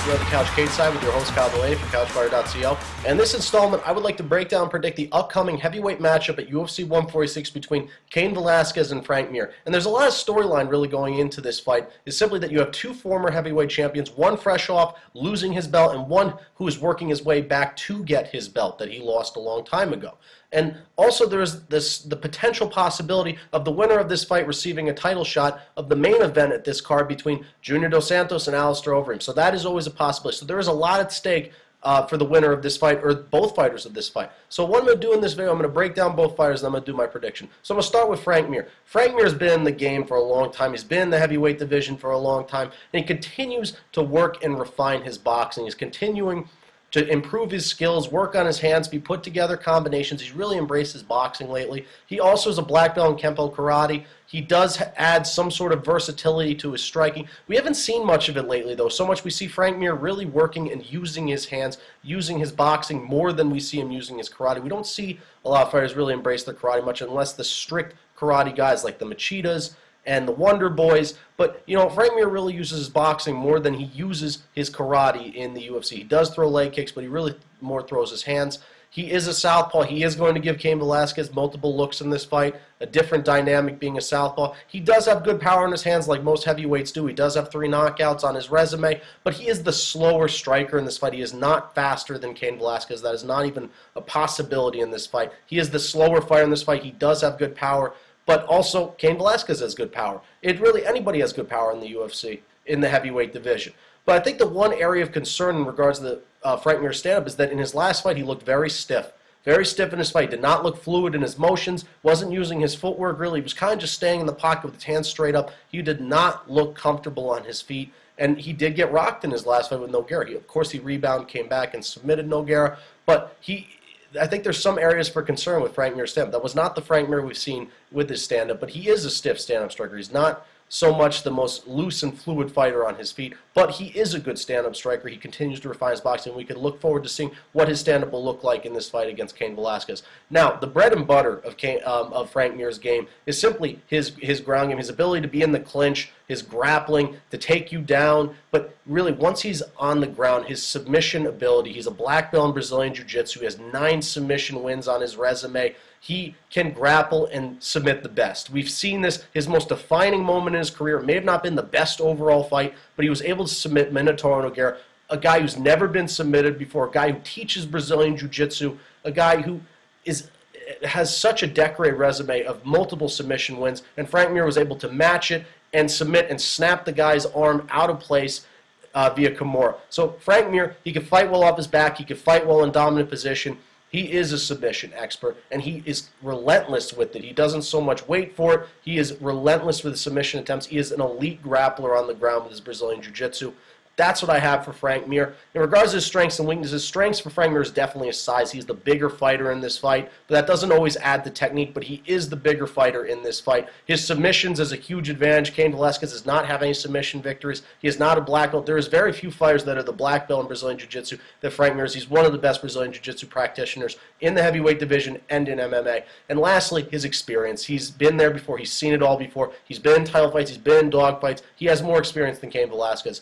You're on the Couch Cage side with your host Kyle Delay from CouchFire.co. And in this installment, I would like to break down and predict the upcoming heavyweight matchup at UFC 146 between Cain Velasquez and Frank Mir. And there's a lot of storyline really going into this fight. It's simply that you have two former heavyweight champions, one fresh off losing his belt, and one who is working his way back to get his belt that he lost a long time ago. And also there's the potential possibility of the winner of this fight receiving a title shot of the main event at this card between Junior Dos Santos and Alistair Overeem. So that is always a possibility. So there is a lot at stake for the winner of this fight, or both fighters of this fight. So what I'm going to do in this video, I'm going to break down both fighters, and I'm going to do my prediction. So I'm going to start with Frank Mir. Frank Mir has been in the game for a long time. He's been in the heavyweight division for a long time, and he continues to work and refine his boxing. He's continuing to improve his skills, work on his hands, be put together combinations. He's really embraced his boxing lately. He also is a black belt in Kempo Karate. He does add some sort of versatility to his striking. We haven't seen much of it lately, though. So much we see Frank Mir really working and using his hands, using his boxing more than we see him using his karate. We don't see a lot of fighters really embrace their karate much unless the strict karate guys like the Machitas and the Wonder Boys. But, you know, Frank Mir really uses his boxing more than he uses his karate in the UFC. He does throw leg kicks, but he really more throws his hands. He is a southpaw. He is going to give Cain Velasquez multiple looks in this fight, a different dynamic being a southpaw. He does have good power in his hands like most heavyweights do. He does have 3 knockouts on his resume, but he is the slower striker in this fight. He is not faster than Cain Velasquez. That is not even a possibility in this fight. He is the slower fighter in this fight. He does have good power. But also, Cain Velasquez has good power. Anybody has good power in the UFC, in the heavyweight division. But I think the one area of concern in regards to the Frank Mir stand-up is that in his last fight, he looked very stiff. Very stiff in his fight. Did not look fluid in his motions. Wasn't using his footwork, really. He was kind of just staying in the pocket with his hands straight up. He did not look comfortable on his feet. And he did get rocked in his last fight with Nogueira. Of course, he rebounded, came back, and submitted Nogueira. But I think there's some areas for concern with Frank Mir's stand-up. That was not the Frank Mir we've seen with his stand-up, but he is a stiff stand-up striker. He's not so much the most loose and fluid fighter on his feet, but he is a good stand-up striker. He continues to refine his boxing. We can look forward to seeing what his stand-up will look like in this fight against Cain Velasquez. Now, the bread and butter of Frank Mir's game is simply his ground game, his ability to be in the clinch, his grappling, to take you down. But really, once he's on the ground, his submission ability, he's a black belt in Brazilian Jiu-Jitsu. He has 9 submission wins on his resume. He can grapple and submit the best. We've seen this. His most defining moment in his career may have not been the best overall fight, but he was able to submit Minotauro Nogueira, a guy who's never been submitted before, a guy who teaches Brazilian Jiu-Jitsu, a guy who has such a decorated resume of multiple submission wins, and Frank Mir was able to match it and submit and snap the guy's arm out of place via Kimura. So Frank Mir, he can fight well off his back, he can fight well in dominant position. He is a submission expert, and he is relentless with it. He doesn't so much wait for it. He is relentless with his submission attempts. He is an elite grappler on the ground with his Brazilian Jiu-Jitsu. That's what I have for Frank Mir. In regards to his strengths and weaknesses, strengths for Frank Mir is definitely his size. He's the bigger fighter in this fight, but that doesn't always add to technique, but he is the bigger fighter in this fight. His submissions is a huge advantage. Cain Velasquez does not have any submission victories. He is not a black belt. There is very few fighters that are the black belt in Brazilian Jiu-Jitsu that Frank Mir is. He's one of the best Brazilian Jiu-Jitsu practitioners in the heavyweight division and in MMA. And lastly, his experience. He's been there before. He's seen it all before. He's been in title fights. He's been in dog fights. He has more experience than Cain Velasquez.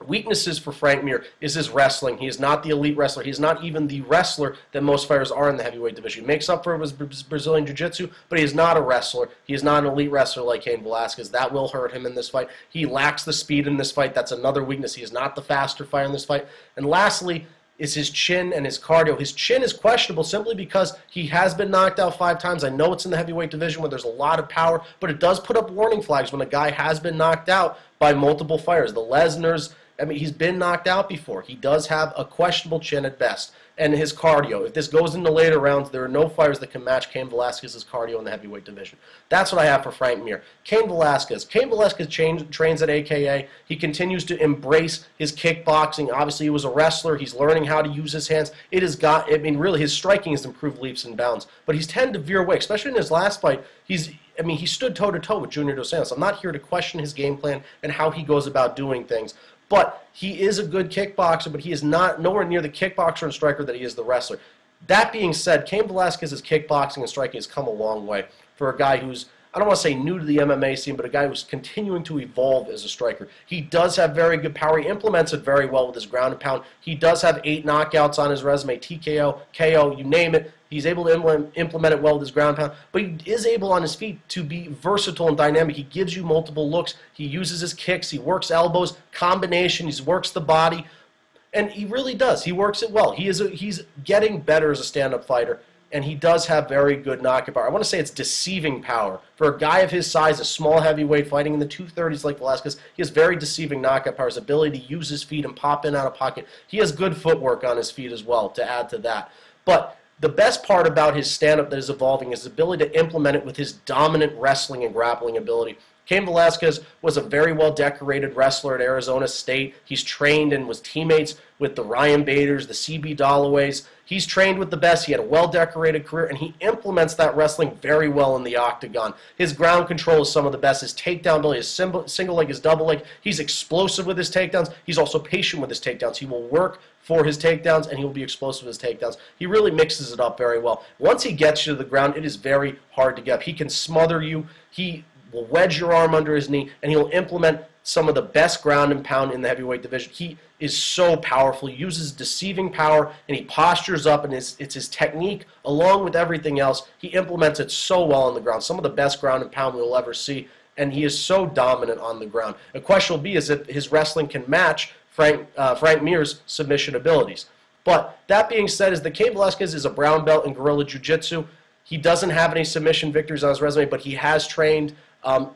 Weaknesses for Frank Mir is his wrestling. He is not the elite wrestler. He is not even the wrestler that most fighters are in the heavyweight division. He makes up for it with his Brazilian Jiu-Jitsu, but he is not a wrestler. He is not an elite wrestler like Cain Velasquez. That will hurt him in this fight. He lacks the speed in this fight. That's another weakness. He is not the faster fighter in this fight. And lastly is his chin and his cardio. His chin is questionable simply because he has been knocked out 5 times. I know it's in the heavyweight division where there's a lot of power, but it does put up warning flags when a guy has been knocked out by multiple fighters. The Lesners, I mean, he's been knocked out before. He does have a questionable chin at best. And his cardio, if this goes into later rounds, there are no fighters that can match Cain Velasquez's cardio in the heavyweight division. That's what I have for Frank Mir. Cain Velasquez. Cain Velasquez trains at AKA. He continues to embrace his kickboxing. Obviously, he was a wrestler. He's learning how to use his hands. Really, his striking has improved leaps and bounds. But he's tended to veer away, especially in his last fight. He stood toe-to-toe with Junior Dos Santos. I'm not here to question his game plan and how he goes about doing things. But he is a good kickboxer, but he is nowhere near the kickboxer and striker that he is the wrestler. That being said, Cain Velasquez's kickboxing and striking has come a long way for a guy who's I don't want to say new to the MMA scene, but a guy who's continuing to evolve as a striker. He does have very good power. He implements it very well with his ground and pound. He does have 8 knockouts on his resume, TKO, KO, you name it. He's able to implement it well with his ground and pound, but he is able on his feet to be versatile and dynamic. He gives you multiple looks. He uses his kicks. He works elbows, combination. He works the body, and he really does. He works it well. He's getting better as a stand-up fighter, and he does have very good knockout power. I want to say it's deceiving power. For a guy of his size, a small heavyweight fighting in the 230s like Velasquez, he has very deceiving knockout power. His ability to use his feet and pop in out of pocket. He has good footwork on his feet as well to add to that. But the best part about his stand-up that is evolving is his ability to implement it with his dominant wrestling and grappling ability. Cain Velasquez was a very well-decorated wrestler at Arizona State. He's trained and was teammates with the Ryan Baders, the C.B. Dalloways. He's trained with the best. He had a well-decorated career, and he implements that wrestling very well in the octagon. His ground control is some of the best. His takedown ability, his single leg, his double leg. He's explosive with his takedowns. He's also patient with his takedowns. He will work for his takedowns, and he will be explosive with his takedowns. He really mixes it up very well. Once he gets you to the ground, it is very hard to get up. He can smother you. He will wedge your arm under his knee, and he'll implement some of the best ground and pound in the heavyweight division. He is so powerful. He uses deceiving power, and he postures up, and it's his technique along with everything else. He implements it so well on the ground. Some of the best ground and pound we'll ever see, and he is so dominant on the ground. The question will be is if his wrestling can match Frank Mir's submission abilities. But that being said, is that Cain Velasquez is a brown belt in guerrilla jiu-jitsu. He doesn't have any submission victories on his resume, but he has trained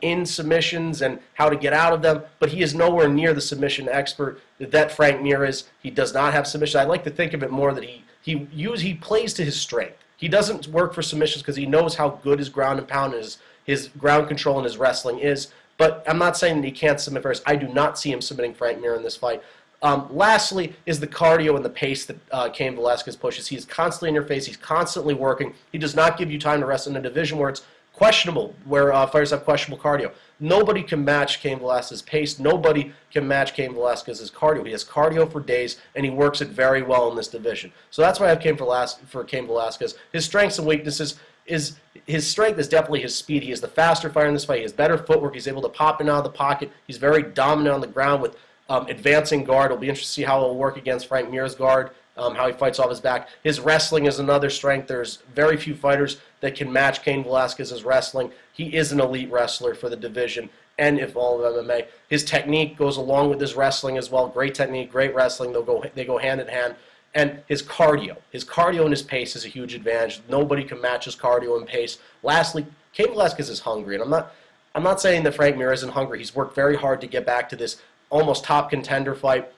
in submissions and how to get out of them, but he is nowhere near the submission expert that Frank Mir is. He does not have submission. I like to think of it more that he plays to his strength. He doesn't work for submissions because he knows how good his ground and pound is, his ground control and his wrestling is, but I'm not saying that he can't submit first. I do not see him submitting Frank Mir in this fight. Lastly is the cardio and the pace that Cain Velasquez pushes. He's constantly in your face. He's constantly working. He does not give you time to rest in a division where it's questionable, where fighters have questionable cardio. Nobody can match Cain Velasquez's pace. Nobody can match Cain Velasquez's cardio. He has cardio for days, and he works it very well in this division. So that's why I have Cain Velasquez. His strengths and weaknesses is his strength is definitely his speed. He is the faster fighter in this fight. He has better footwork. He's able to pop in and out of the pocket. He's very dominant on the ground with advancing guard. It'll be interesting to see how it will work against Frank Mir's guard. How he fights off his back. His wrestling is another strength. There's very few fighters that can match Cain Velasquez's wrestling. He is an elite wrestler for the division and if all of MMA. His technique goes along with his wrestling as well. Great technique, great wrestling. They go hand in hand. And his cardio and his pace is a huge advantage. Nobody can match his cardio and pace. Lastly, Cain Velasquez is hungry, and I'm not saying that Frank Mir isn't hungry. He's worked very hard to get back to this almost top contender fight.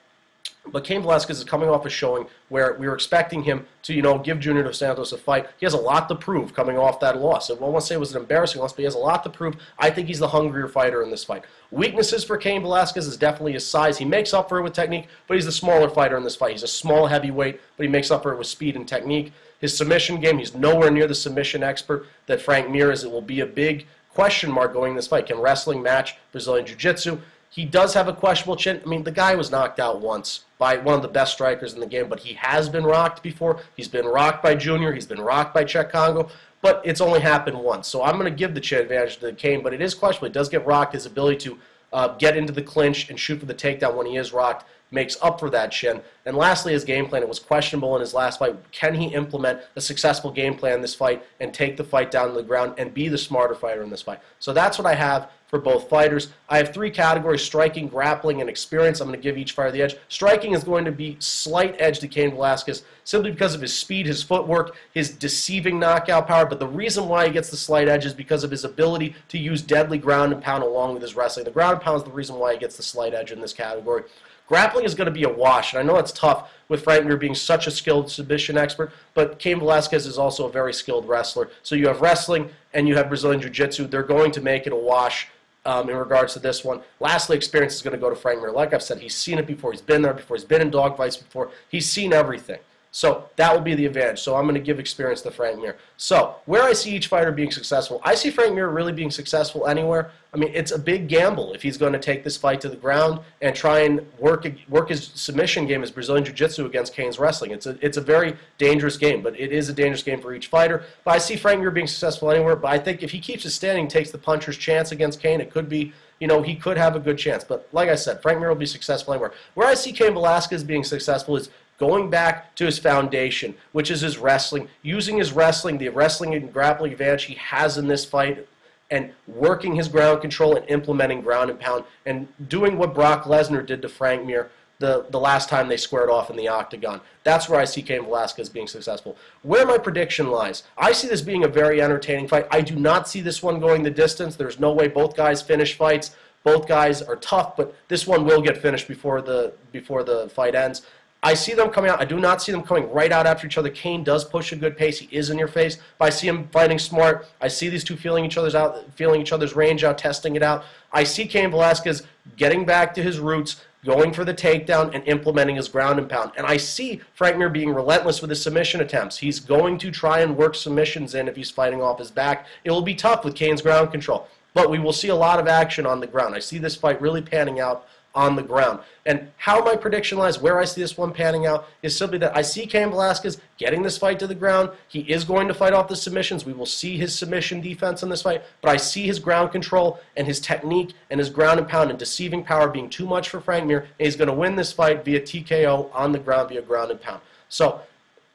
But Cain Velasquez is coming off a showing where we were expecting him to, give Junior Dos Santos a fight. He has a lot to prove coming off that loss. I won't want to say it was an embarrassing loss, but he has a lot to prove. I think he's the hungrier fighter in this fight. Weaknesses for Cain Velasquez is definitely his size. He makes up for it with technique, but he's the smaller fighter in this fight. He's a small heavyweight, but he makes up for it with speed and technique. His submission game, he's nowhere near the submission expert that Frank Mir is. It will be a big question mark going in this fight. Can wrestling match Brazilian Jiu-Jitsu? He does have a questionable chin. I mean, the guy was knocked out once by one of the best strikers in the game, but he has been rocked before. He's been rocked by Junior. He's been rocked by Czech Congo, but it's only happened once. So I'm going to give the chin advantage to Cain, but it is questionable. He does get rocked. His ability to get into the clinch and shoot for the takedown when he is rocked makes up for that chin. And lastly, his game plan. It was questionable in his last fight. Can he implement a successful game plan in this fight and take the fight down to the ground and be the smarter fighter in this fight? So that's what I have for both fighters. I have 3 categories: striking, grappling, and experience. I'm going to give each fighter the edge. Striking is going to be slight edge to Cain Velasquez simply because of his speed, his footwork, his deceiving knockout power. But the reason why he gets the slight edge is because of his ability to use deadly ground and pound along with his wrestling. The ground and pound is the reason why he gets the slight edge in this category. Grappling is going to be a wash, and I know it's tough with Frank Mir being such a skilled submission expert, but Cain Velasquez is also a very skilled wrestler. So you have wrestling and you have Brazilian Jiu-Jitsu. They're going to make it a wash in regards to this one. Lastly, experience is going to go to Frank Mir. Like I've said, he's seen it before. He's been there before. He's been in dogfights before. He's seen everything. So that will be the advantage. So I'm going to give experience to Frank Mir. So where I see each fighter being successful, I see Frank Mir really being successful anywhere. I mean, it's a big gamble if he's going to take this fight to the ground and try and work his submission game, his Brazilian Jiu-Jitsu against Cain's wrestling. It's a very dangerous game, but it is a dangerous game for each fighter. But I see Frank Mir being successful anywhere. But I think if he keeps it standing, takes the puncher's chance against Cain, it could be, you know, he could have a good chance. But like I said, Frank Mir will be successful anywhere. Where I see Cain Velasquez being successful is going back to his foundation, which is his wrestling, using his wrestling, the wrestling and grappling advantage he has in this fight, and working his ground control and implementing ground and pound, and doing what Brock Lesnar did to Frank Mir the last time they squared off in the octagon. That's where I see Cain Velasquez being successful. Where my prediction lies, I see this being a very entertaining fight. I do not see this one going the distance. There's no way both guys finish fights. Both guys are tough, but this one will get finished before the fight ends. I see them coming out. I do not see them coming right out after each other. Cain does push a good pace. He is in your face. But I see him fighting smart. I see these two feeling each other's range out, testing it out. I see Cain Velasquez getting back to his roots, going for the takedown, and implementing his ground and pound. And I see Frank Mir being relentless with his submission attempts. He's going to try and work submissions in if he's fighting off his back. It will be tough with Cain's ground control. But we will see a lot of action on the ground. I see this fight really panning out on the ground. And how my prediction lies, where I see this one panning out, is simply that I see Cain Velasquez getting this fight to the ground. He is going to fight off the submissions. We will see his submission defense in this fight, but I see his ground control and his technique and his ground and pound and deceiving power being too much for Frank Mir, and he's going to win this fight via TKO on the ground via ground and pound. So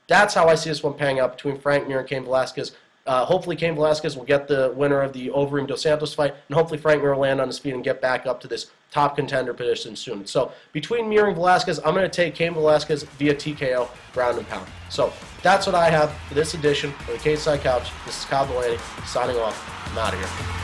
that's how I see this one panning out between Frank Mir and Cain Velasquez. Hopefully Cain Velasquez will get the winner of the Overeem Dos Santos fight, and hopefully Frank Mir will land on his feet and get back up to this top contender position soon. So between Mir and Velasquez, I'm going to take Cain Velasquez via TKO, ground and pound. So that's what I have for this edition of the Cage Side Couch. This is Kyle Delaney signing off. I'm out of here.